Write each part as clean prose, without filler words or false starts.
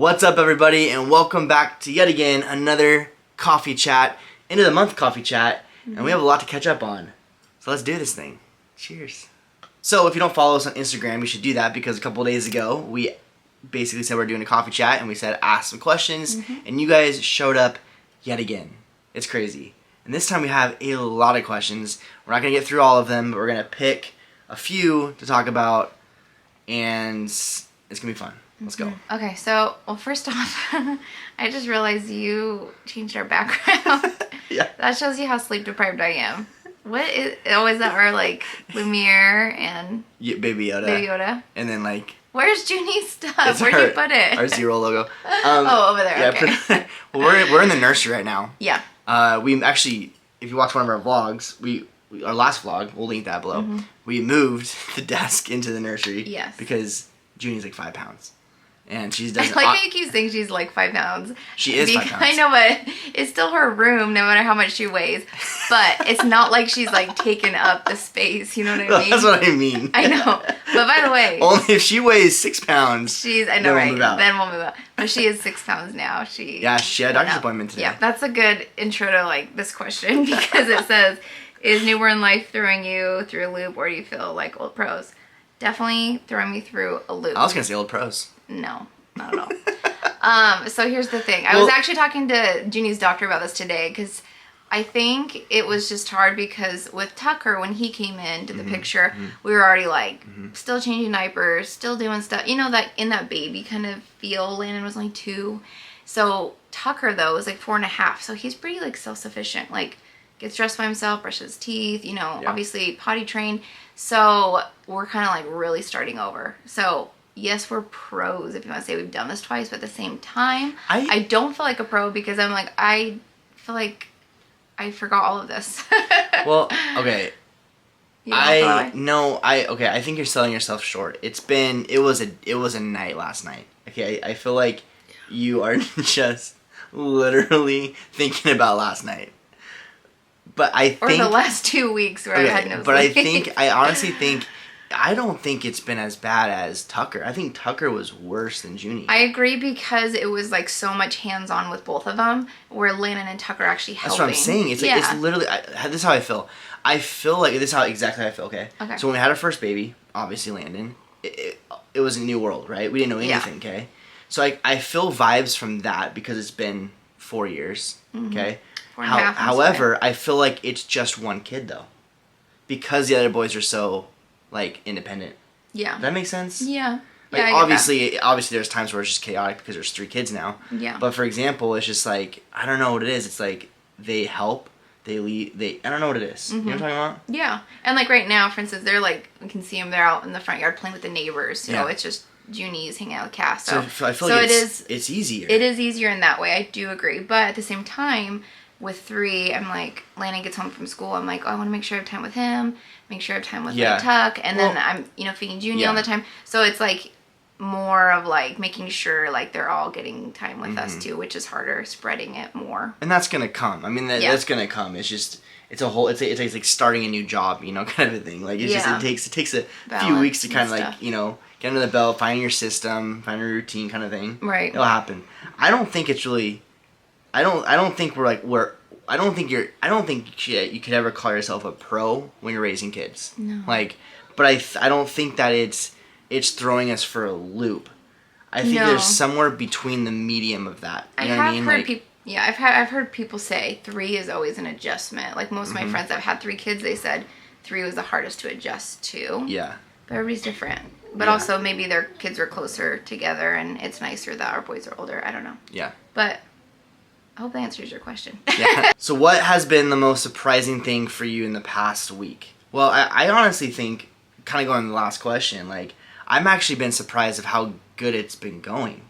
What's up, everybody, and welcome back to yet again another coffee chat, end of the month coffee chat, and we have a lot to catch up on. So let's do this thing. Cheers. So if you don't follow us on Instagram, you should do that because a couple days ago we basically said we're doing a coffee chat and we said ask some questions, and you guys showed up yet again. It's crazy. And this time we have a lot of questions. We're not going to get through all of them, but we're going to pick a few to talk about, and it's going to be fun. Let's go. Okay, so, well, first off, I just realized you changed our background. Yeah. That shows you how sleep deprived I am. What is, is that our, like, Lumiere and Baby Yoda. Baby Yoda? And then, like... Where's Junie's stuff? Where'd you put it? Our Zero logo. Over there, yeah, okay. Well, we're in the nursery right now. Yeah. We actually, if you watch one of our vlogs, our last vlog, we'll link that below, we moved the desk into the nursery. Yes. Because Junie's like 5 pounds. And she doesn't... I like how you keep saying she's like 5 pounds. She is 5 pounds. I know, but it's still her room, no matter how much she weighs. But it's not like she's like taken up the space. You know what I mean? That's what I mean. I know. But by the way, only if she weighs 6 pounds. I know, right? Then we'll move out. But she is 6 pounds now. She had a doctor's appointment today. Yeah, that's a good intro to like this question because it says, "Is newborn life throwing you through a loop, or do you feel like old pros?" Definitely throwing me through a loop. I was gonna say old pros. No, not at all. So here's the thing. I was actually talking to Junie's doctor about this today because I think it was just hard because with Tucker, when he came into the picture, we were already like still changing diapers, still doing stuff. You know, that in that baby kind of feel. Landon was only 2. So Tucker, though, was like 4.5. So he's pretty like self-sufficient. Like gets dressed by himself, brushes his teeth, you know, obviously potty trained. So we're kind of like really starting over. So yes, we're pros if you want to say we've done this twice, but at the same time, I don't feel like a pro because I'm like, I feel like I forgot all of this. Well, okay. I think you're selling yourself short. It was a night last night. Okay, I feel like you are just literally thinking about last night. But I think... Or the last 2 weeks where I had no sleep. But I honestly think... I don't think it's been as bad as Tucker. I think Tucker was worse than Junie. I agree because it was like so much hands-on with both of them, where Landon and Tucker actually helping. That's what I'm saying. It's like, it's literally... this is how I feel. I feel like... This is how exactly I feel, okay? So when we had our first baby, obviously Landon, it was a new world, right? We didn't know anything, okay? So I feel vibes from that because it's been 4 years, okay? 4.5. However, I feel like it's just one kid, though. Because the other boys are so... like independent. Yeah. Does that make sense? Yeah. Like yeah, obviously there's times where it's just chaotic because there's 3 kids now. Yeah. But for example, it's just like I don't know what it is. It's like they help, they lead, I don't know what it is. You know what I'm talking about? Yeah. And like right now, for instance, they're like we can see them, they're out in the front yard playing with the neighbors. So it's just Junie's hanging out with Cass. So I feel like it's easier. It is easier in that way. I do agree. But at the same time, with 3, I'm like, Landon gets home from school. I'm like, oh, I want to make sure I have time with him, make sure I have time with my Tuck, and then I'm, feeding Junie all the time. So it's like more of like making sure like they're all getting time with us too, which is harder, spreading it more. And that's gonna come. I mean, that's gonna come. It's just it's like starting a new job, kind of a thing. Like it's just it takes a few weeks to kind of like get under the belt, find your system, find a routine, kind of thing. Right. It'll happen. I don't think it's really. I don't think you could ever call yourself a pro when you're raising kids. No. But I don't think that it's throwing us for a loop. I think there's somewhere between the medium of that. You know what I mean? I've heard people say 3 is always an adjustment. Like most of my friends that have had 3 kids, they said 3 was the hardest to adjust to. Yeah. But everybody's different. But also maybe their kids are closer together and it's nicer that our boys are older. I don't know. Yeah. But I hope that answers your question. Yeah. So what has been the most surprising thing for you in the past week? Well, I honestly think, kind of going to the last question, like, I'm actually been surprised of how good it's been going,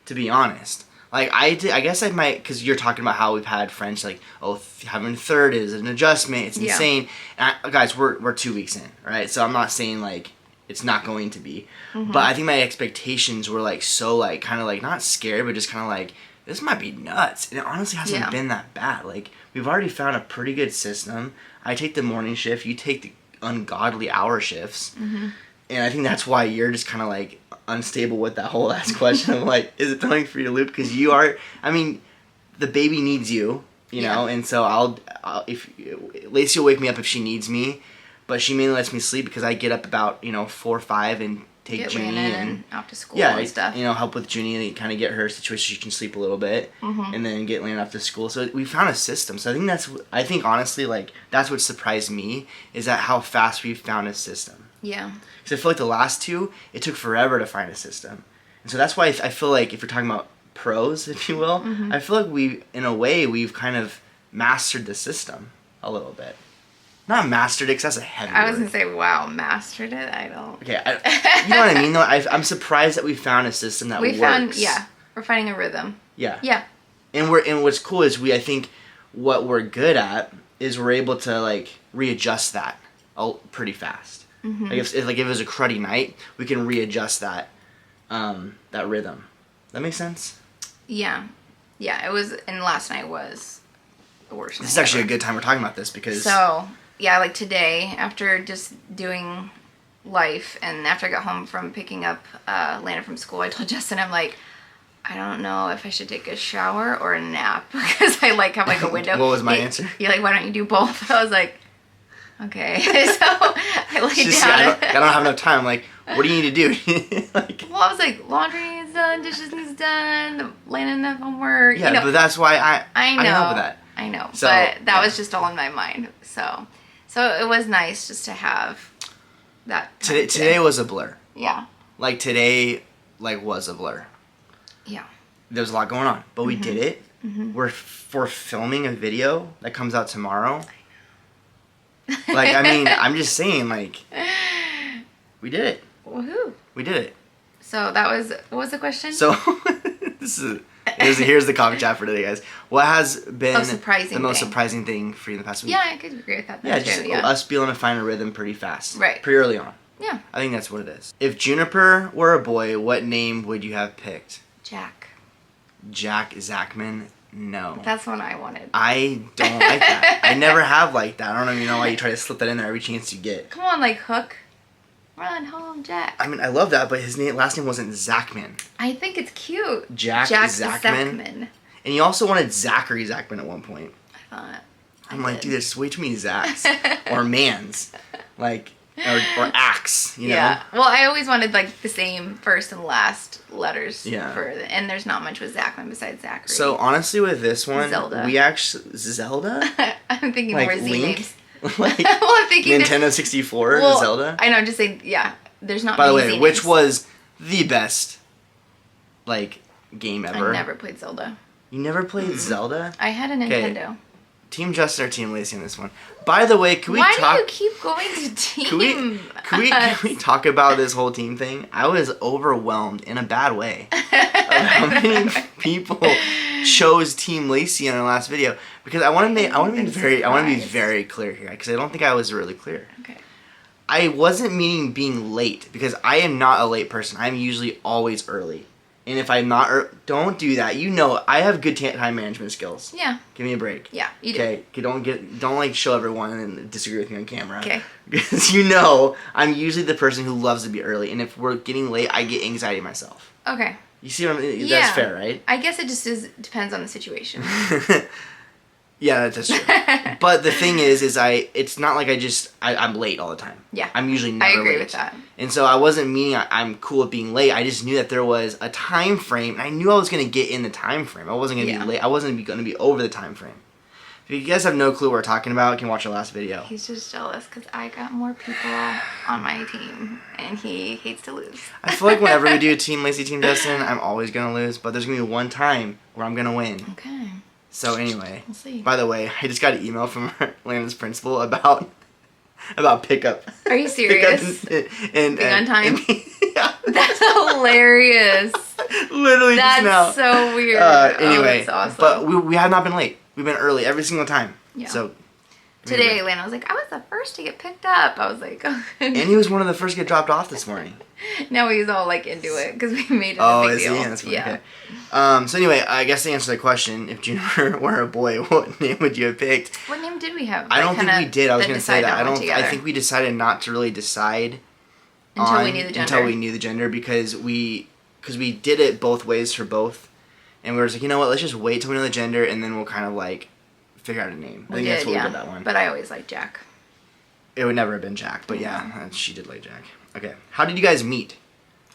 to be honest. Like, I guess I might, because you're talking about how we've had friends like, oh, having 3rd is an adjustment, it's insane. And guys, we're 2 weeks in, right? So I'm not saying, like, it's not going to be. But I think my expectations were, like, so, like, kind of, like, not scared, but just kind of, like, this might be nuts. And it honestly hasn't been that bad. Like, we've already found a pretty good system. I take the morning shift. You take the ungodly hour shifts. And I think that's why you're just kind of like unstable with that whole last question of like, is it throwing for you to loop? Because you are, I mean, the baby needs you, you know, and so I'll if Lacey will wake me up if she needs me, but she mainly lets me sleep because I get up about 4 or 5 and take Junie and off to school and stuff. Help with Junie and kind of get her situation so she can sleep a little bit, and then get Landon off to school. So we found a system. So I think honestly, like, that's what surprised me is that how fast we found a system. Yeah. Because I feel like the last 2, it took forever to find a system, and so that's why I feel like if you're talking about pros, if you will, I feel like we've kind of mastered the system a little bit. Not mastered it, because that's a heavy I was word. going to say, wow, mastered it? I don't... Okay, you know what I mean, though? I'm surprised that we found a system that works. We're finding a rhythm. Yeah. Yeah. And what's cool is I think what we're good at is we're able to, like, readjust that pretty fast. Like, if it was a cruddy night, we can readjust that rhythm. That makes sense? Yeah. Yeah, it was... And last night was the worst night This is actually a good time we're talking about this because... So... Yeah, like today, after just doing life, and after I got home from picking up Lana from school, I told Justin, I'm like, I don't know if I should take a shower or a nap, because I have like a window. What was my answer? You're like, why don't you do both? I was like, okay. So I laid down. I don't have enough time. I'm like, what do you need to do? Well, I was like, laundry needs done, dishes needs done, Lana and the homework. Yeah, but that's why I know. I help with that. I know, So, but that was just all in my mind. So it was nice just to have that. Today was a blur. Yeah. Like today, was a blur. Yeah. There was a lot going on, but we did it. We're filming a video that comes out tomorrow. Like, I mean, I'm just saying, like, we did it. Woohoo! We did it. So that was what was the question? So here's the coffee chat for today, guys. What has been the most surprising thing for you in the past week? Yeah, I could agree with that. Us being able to find a rhythm pretty fast. Right. Pretty early on. Yeah. I think that's what it is. If Juniper were a boy, what name would you have picked? Jack. Jack Zachman? No. That's one I wanted. I don't like that. I never have liked that. I don't even know why you try to slip that in there every chance you get. Come on, like Hook. Run home, Jack. I mean, I love that, but his last name wasn't Zachman. I think it's cute. Jack Zachman. And you also wanted Zachary Zachman at one point. I thought. I'm like, dude, there's way too many Zachs. Or Mans. Like, or Axe, you know? Yeah. Well, I always wanted, like, the same first and last letters. Yeah. And there's not much with Zachman besides Zachary. So, honestly, with this one, Zelda. we actually... Zelda? I'm thinking like more Z Link? names. Like, well, I'm thinking Nintendo 64, Zelda? I know, I'm just saying, yeah. There's not By the many way, Z which names. was the best, like, game ever? I never played Zelda. You never played Zelda? I had a Nintendo. Team Justin or Team Lacey in this one. By the way, can we Why talk... do you keep going to team? Can we talk about this whole team thing? I was overwhelmed in a bad way of how many people chose Team Lacey in our last video, because I want to be very clear here, because I don't think I was really clear. Okay. I wasn't meaning being late, because I am not a late person. I'm usually always early. And if I'm not, don't do that. You know, I have good time management skills. Yeah. Give me a break. Yeah, you do. Okay, don't like show everyone and disagree with me on camera. Okay. Because you know, I'm usually the person who loves to be early, and if we're getting late, I get anxiety myself. Okay. You see what I mean? That's fair, right? I guess it just depends on the situation. Yeah, that's true. But the thing is it's not like I'm late all the time. Yeah. I'm usually never late. I agree with that. And so I wasn't meaning I'm cool with being late. I just knew that there was a time frame, and I knew I was going to get in the time frame. I wasn't going to be late. I wasn't going to be over the time frame. If you guys have no clue what we're talking about, you can watch our last video. He's just jealous because I got more people on my team, and he hates to lose. I feel like whenever we do Team Lacey, Team Justin, I'm always going to lose, but there's going to be one time where I'm going to win. Okay. So anyway, we'll see. By the way, I just got an email from Landon's principal about pickup. Are you serious? and being on time? Yeah. That's hilarious. Literally just now. That's so weird. Anyway, that's awesome. But we have not been late. We've been early every single time. Yeah. So today, Lana was like, I was the first to get picked up. I was like, oh. And he was one of the first to get dropped off this morning. Now he's all like into it because we made it a big big deal. Oh, is he? That's okay. So anyway, I guess to answer the question, if Juniper were a boy, what name would you have picked? What name did we have? I don't think we did. I was going to say that. I think we decided not to really decide until we knew the gender. Until we knew the gender, because we did it both ways for both, and we were just like, you know what, let's just wait till we know the gender, and then we'll kind of like figure out a name. I think that's what we did that one. But I always liked Jack. It would never have been Jack, but yeah, she did like Jack. Okay, how did you guys meet?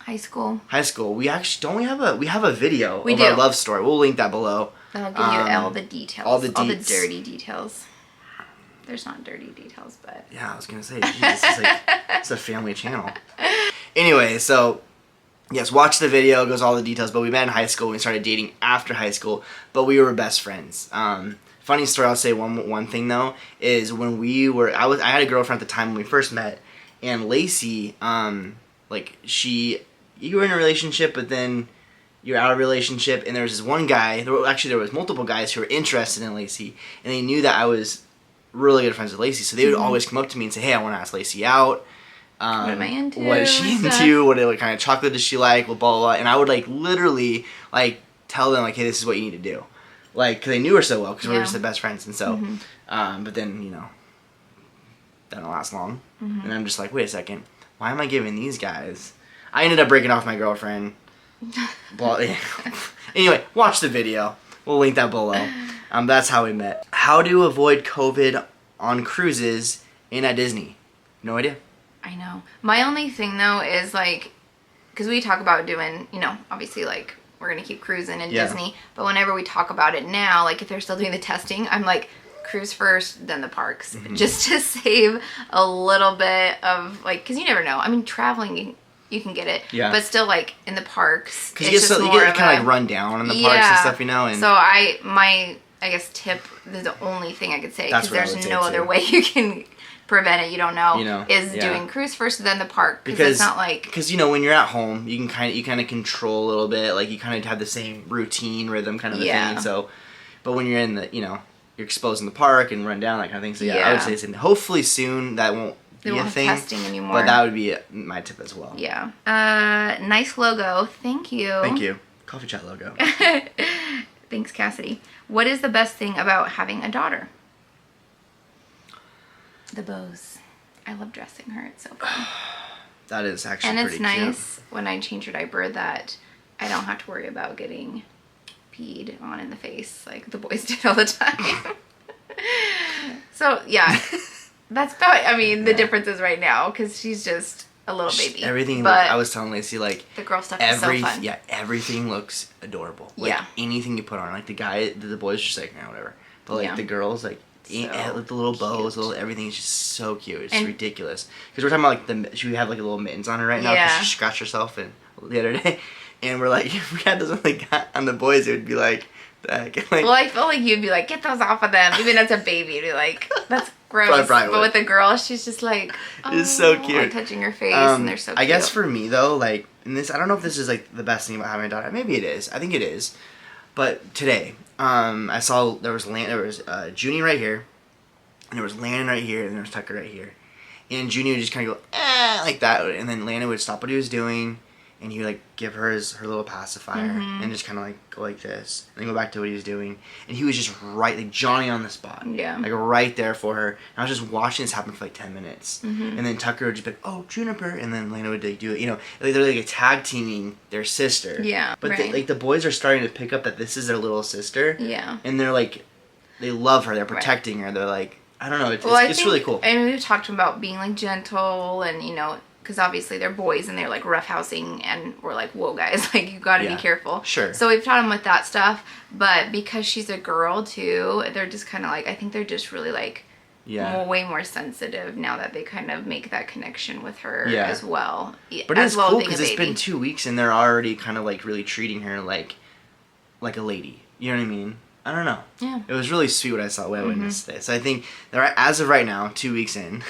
High school. High school. We actually we have a video of our love story. We'll link that below. That'll give you all the details. All the dirty details. There's not dirty details, but... Yeah, I was going to say, Jesus, it's a family channel. Anyway, so, yes, watch the video, it goes all the details, but we met in high school, we started dating after high school, but we were best friends. Funny story, I'll say one thing, though, is when we were... I had a girlfriend at the time when we first met, and Lacey, you were in a relationship, but then you're out of a relationship, and there was this one guy, there was multiple guys who were interested in Lacey, and they knew that I was really good friends with Lacey, so they would always come up to me and say, hey, I want to ask Lacey out. What am I into? What is she into? What kind of chocolate does she like? Blah, blah, blah. And I would, literally, tell them, hey, this is what you need to do. Because they knew her so well, because we were just the best friends. And so, but then, that didn't last long. And I'm just like, wait a second. Why am I giving these guys... I ended up breaking off my girlfriend. Anyway, watch the video. We'll link that below. That's how we met. How to avoid COVID on cruises and at Disney? No idea. I know. My only thing, though, is, because we talk about doing, obviously, we're going to keep cruising in Disney, but whenever we talk about it now, if they're still doing the testing, I'm like, cruise first, then the parks. Just to save a little bit of, because you never know. I mean, traveling... You can get it, but still, in the parks, because you get kind of run down in the parks and stuff, And so I guess tip, the only thing I could say, because there's no other way you can prevent it. You don't know, is doing cruise first, then the park, because it's not because when you're at home, you kind of control a little bit, you kind of have the same routine rhythm kind of a thing. So, but when you're in the you're exposed in the park and run down, that kind of thing. So I would say hopefully soon that won't. They won't have testing anymore. But that would be my tip as well. Yeah. Nice logo. Thank you. Thank you. Coffee Chat logo. Thanks, Cassidy. What is the best thing about having a daughter? The bows. I love dressing her. It's so fun. That is actually pretty cute. And it's nice when I change her diaper that I don't have to worry about getting peed on in the face like the boys did all the time. So, yeah. That's about, the difference is right now, because she's just a little baby. Everything, I was telling Lacey, the girl stuff is so fun. Yeah, everything looks adorable. Anything you put on. The boys just whatever. But, the girls, the little bows, everything is just so cute. It's ridiculous. Because we're talking about, she have, little mittens on her right now, because she scratched herself the other day. And we're if we had those on the boys, it would be well, I felt like you'd be get those off of them. Even as a baby, you'd be that's gross. But with a girl, she's just it's so cute. Touching her face, and they're so cute. I guess for me, though, in this, I don't know if this is, the best thing about having a daughter. Maybe it is. I think it is. But today, I saw there was Junie right here, and there was Landon right here, and there was Tucker right here. And Junie would just kind of go, like that, and then Landon would stop what he was doing, and he would give her her little pacifier, and just kind of go like this, and then go back to what he was doing. And he was just right, Johnny on the spot, right there for her. And I was just watching this happen for 10 minutes, and then Tucker would just be oh, Juniper, and then Lena would do it. They're tag teaming their sister. Yeah, but right. The boys are starting to pick up that this is their little sister. Yeah, and they're they love her. They're protecting her. They're I don't know. It's really cool. And we've talked about being gentle and because obviously they're boys and they're roughhousing, and we're whoa guys, you gotta be careful. Sure. So we've taught them with that stuff, but because she's a girl too, they're just kind of I think they're just really way more sensitive now that they kind of make that connection with her as well. But it's cool because it's been 2 weeks and they're already kind of really treating her like a lady. You know what I mean? I don't know. Yeah. It was really sweet what I saw when I witnessed this. I think that as of right now, 2 weeks in,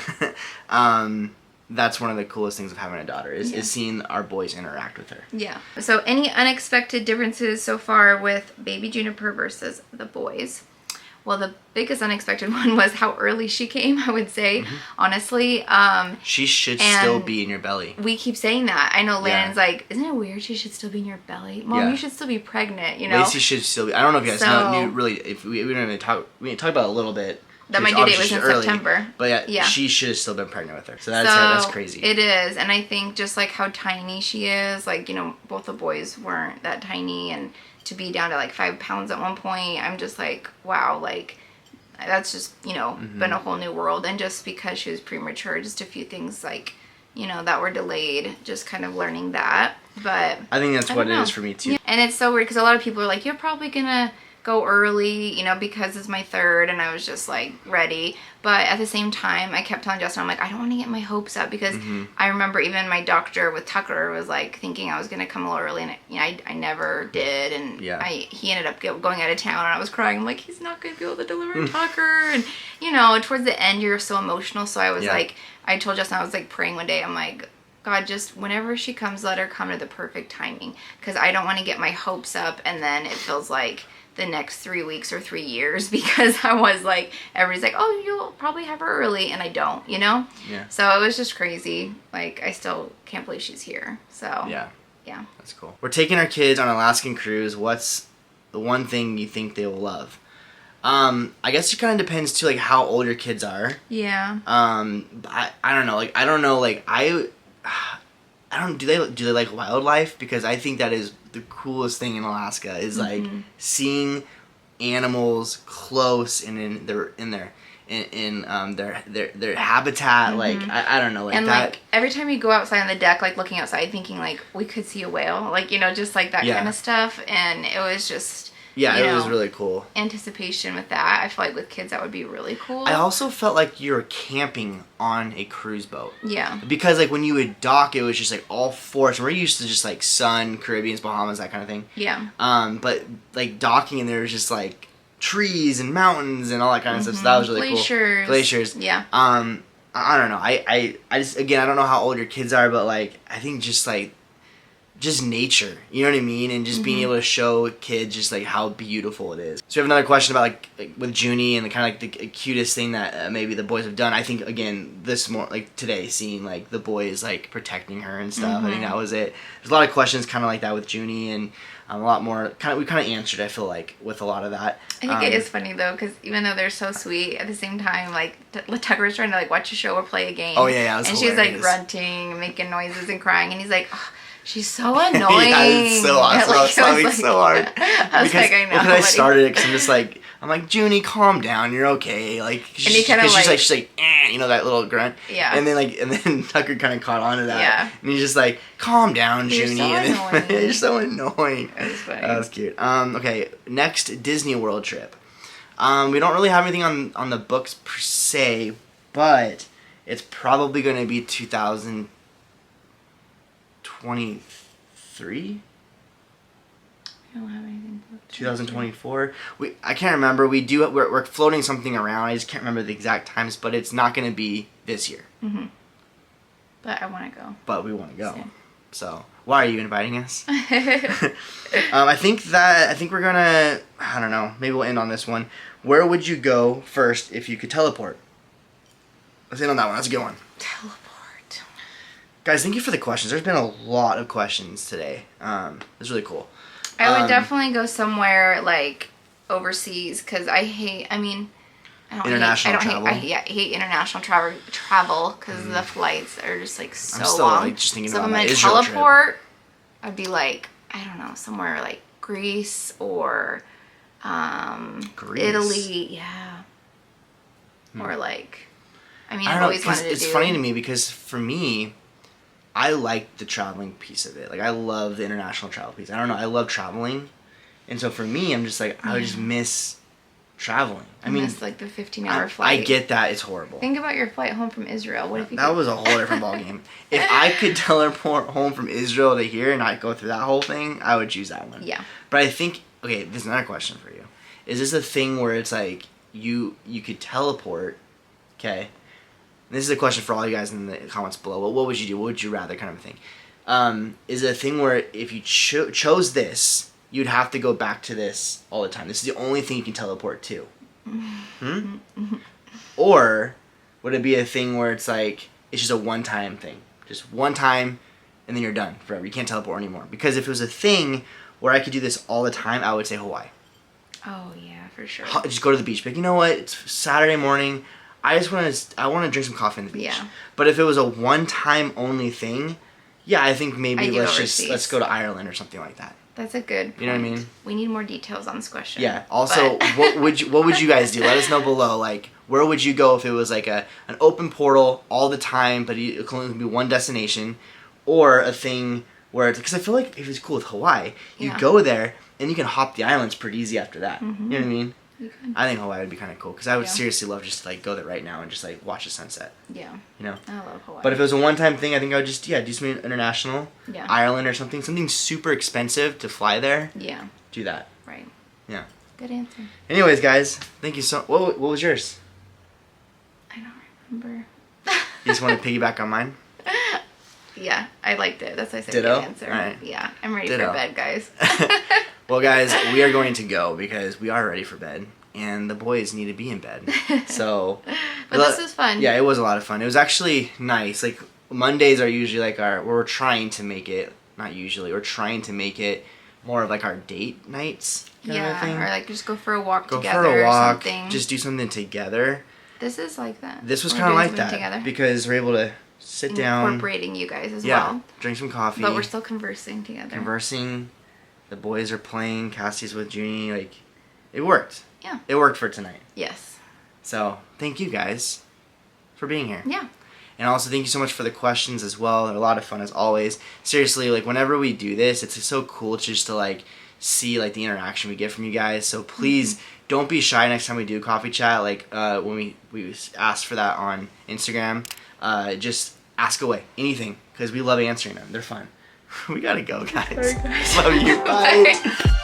that's one of the coolest things of having a daughter is seeing our boys interact with her. Yeah. So any unexpected differences so far with baby Juniper versus the boys? Well, the biggest unexpected one was how early she came, I would say, honestly. She should still be in your belly. We keep saying that. I know Landon's isn't it weird she should still be in your belly? Mom, you should still be pregnant, Lacey should still be. I don't know if you guys know, if we didn't talk about it a little bit that my due date was in September. But yeah, she should have still been pregnant with her. So that's crazy. It is, and I think just like how tiny she is, like, you know, both the boys weren't that tiny, and to be down to like 5 pounds at one point, I'm just like, wow, like that's just, you know, been a whole new world. And just because she was premature, just a few things like, you know, that were delayed, just kind of learning that. But I think that's what it is for me too. Yeah. And it's so weird because a lot of people are like, you're probably gonna go early, you know, because it's my third, and I was just like ready. But at the same time, I kept telling Justin, I'm like, I don't want to get my hopes up, because I remember even my doctor with Tucker was like thinking I was gonna come a little early, and you know, I never did, and he ended up going out of town, and I was crying. I'm like, he's not gonna be able to deliver Tucker, and you know, towards the end you're so emotional. So I was like, I told Justin, I was like praying one day, I'm like, God, just whenever she comes, let her come to the perfect timing, because I don't want to get my hopes up and then it feels like the next 3 weeks or 3 years, because I was like, everybody's like, oh, you'll probably have her early, and I don't, you know? Yeah. So it was just crazy. Like, I still can't believe she's here. So yeah, that's cool. We're taking our kids on an Alaskan cruise. What's the one thing you think they will love? I guess it kind of depends too, like how old your kids are. Yeah. I don't know. Like, I don't know. Like, I don't. Do they like wildlife? Because I think that is the coolest thing in Alaska is like seeing animals close and in their habitat. Like, I don't know. Like, and that, like every time you go outside on the deck, like looking outside, thinking like we could see a whale, like, you know, just like that kind of stuff. And it was just. Yeah, it was really cool. Anticipation with that. I feel like with kids that would be really cool. I also felt like you were camping on a cruise boat. Yeah. Because like when you would dock, it was just like all forests. We're used to just like sun, Caribbeans, Bahamas, that kind of thing. Yeah. But like docking and there was just like trees and mountains and all that kind of stuff. So that was really cool. Glaciers. Yeah. I don't know. I just, again, I don't know how old your kids are, but like I think just nature, you know what I mean? And just being able to show kids just like how beautiful it is. So we have another question about like with Junie and the kind of like the cutest thing that maybe the boys have done. I think again like today, seeing like the boys like protecting her and stuff. I think that was it. There's a lot of questions kind of like that with Junie, and a lot more we kind of answered, I feel like, with a lot of that. I think it is funny though, because even though they're so sweet, at the same time, like Tucker's trying to like watch a show or play a game. Oh yeah, and hilarious. She's like grunting and making noises and crying, and he's like, oh, she's so annoying. Yeah, it's so awesome. Like, I was laughing so hard. I was like, I know. Because I started it, because I'm like, Junie, calm down. You're okay. Like, she's like, eh, you know, that little grunt. Yeah. And then Tucker kind of caught on to that. Yeah. And he's just like, calm down, You're Junie. So and then, you're so annoying. That was funny. That was cute. Okay, next Disney World trip. We don't really have anything on the books per se, but it's probably going to be 2023. I don't have anything booked. 2024. I can't remember. We're floating something around. I just can't remember the exact times, but it's not going to be this year. But I want to go. But we want to go. So why are you inviting us? I think we're gonna. I don't know. Maybe we'll end on this one. Where would you go first if you could teleport? Let's end on that one. That's a good one. Teleport. Guys, thank you for the questions. There's been a lot of questions today. It's really cool. I would definitely go somewhere like overseas, because I hate international travel. I hate international travel because the flights are just like so I'm still, long. like, just thinking so about if my I'm gonna Israel teleport, trip. I'd be like, I don't know, somewhere like Greece or Italy, yeah. Or like, I've always wanted to do. It's funny to me because for me, I like the traveling piece of it. Like, I love the international travel piece. I don't know. I love traveling. And so for me, I'm just like, I would just miss traveling. I mean, miss like the 15-hour flight. I get that. It's horrible. Think about your flight home from Israel. What if you That was a whole different ballgame. If I could teleport home from Israel to here and not go through that whole thing, I would choose that one. Yeah. But I think, okay, this is another question for you. Is this a thing where it's like you could teleport, okay? This is a question for all you guys in the comments below. Well, what would you do? What would you rather, kind of a thing? Is it a thing where if you chose this, you'd have to go back to this all the time? This is the only thing you can teleport to. Or would it be a thing where it's like, it's just a one-time thing? Just one time, and then you're done forever. You can't teleport anymore. Because if it was a thing where I could do this all the time, I would say Hawaii. Oh yeah, for sure. Just go to the beach. But you know what? It's Saturday morning. I want to drink some coffee on the beach. Yeah. But if it was a one-time only thing, yeah, I think maybe let's go to Ireland or something like that. That's a good point. You know what I mean? We need more details on this question. Yeah. Also, what would you guys do? Let us know below. Like, where would you go if it was like an open portal all the time, but it could only be one destination, or a thing where because I feel like if it's cool with Hawaii, you go there and you can hop the islands pretty easy after that. You know what I mean? You could. I think Hawaii would be kind of cool because I would seriously love just to like go there right now and just like watch the sunset. Yeah. You know. I love Hawaii. But if it was a one-time thing, I think I would just do something international. Yeah. Ireland or something super expensive to fly there. Yeah. Do that. Right. Yeah. Good answer. Anyways, guys, thank you so. What was yours? I don't remember. You just want to piggyback on mine? Yeah, I liked it. That's why I said Ditto? good answer. All right. Yeah, I'm ready Ditto. for bed, guys. Well, guys, we are going to go because we are ready for bed, and the boys need to be in bed. So, but this was fun. Yeah, it was a lot of fun. It was actually nice. Like Mondays are usually like we're trying to make it. Not usually. We're trying to make it more of like our date nights. Kind of thing. Or like just go for a walk go together. Go for a walk. Or something. Just do something together. This is like that. This was kind of like that together. Because we're able to sit down. Incorporating you guys as well. Drink some coffee. But we're still conversing together. Conversing. The boys are playing. Cassie's with Junie. Like, it worked. Yeah. It worked for tonight. Yes. So, thank you guys for being here. Yeah. And also, thank you so much for the questions as well. They're a lot of fun as always. Seriously, like, whenever we do this, it's so cool just to, like, see, like, the interaction we get from you guys. So, please, don't be shy next time we do coffee chat. Like, when we asked for that on Instagram, just ask away. Anything. Because we love answering them. They're fun. We gotta go, guys. Sorry, guys. Love you. Bye. Bye.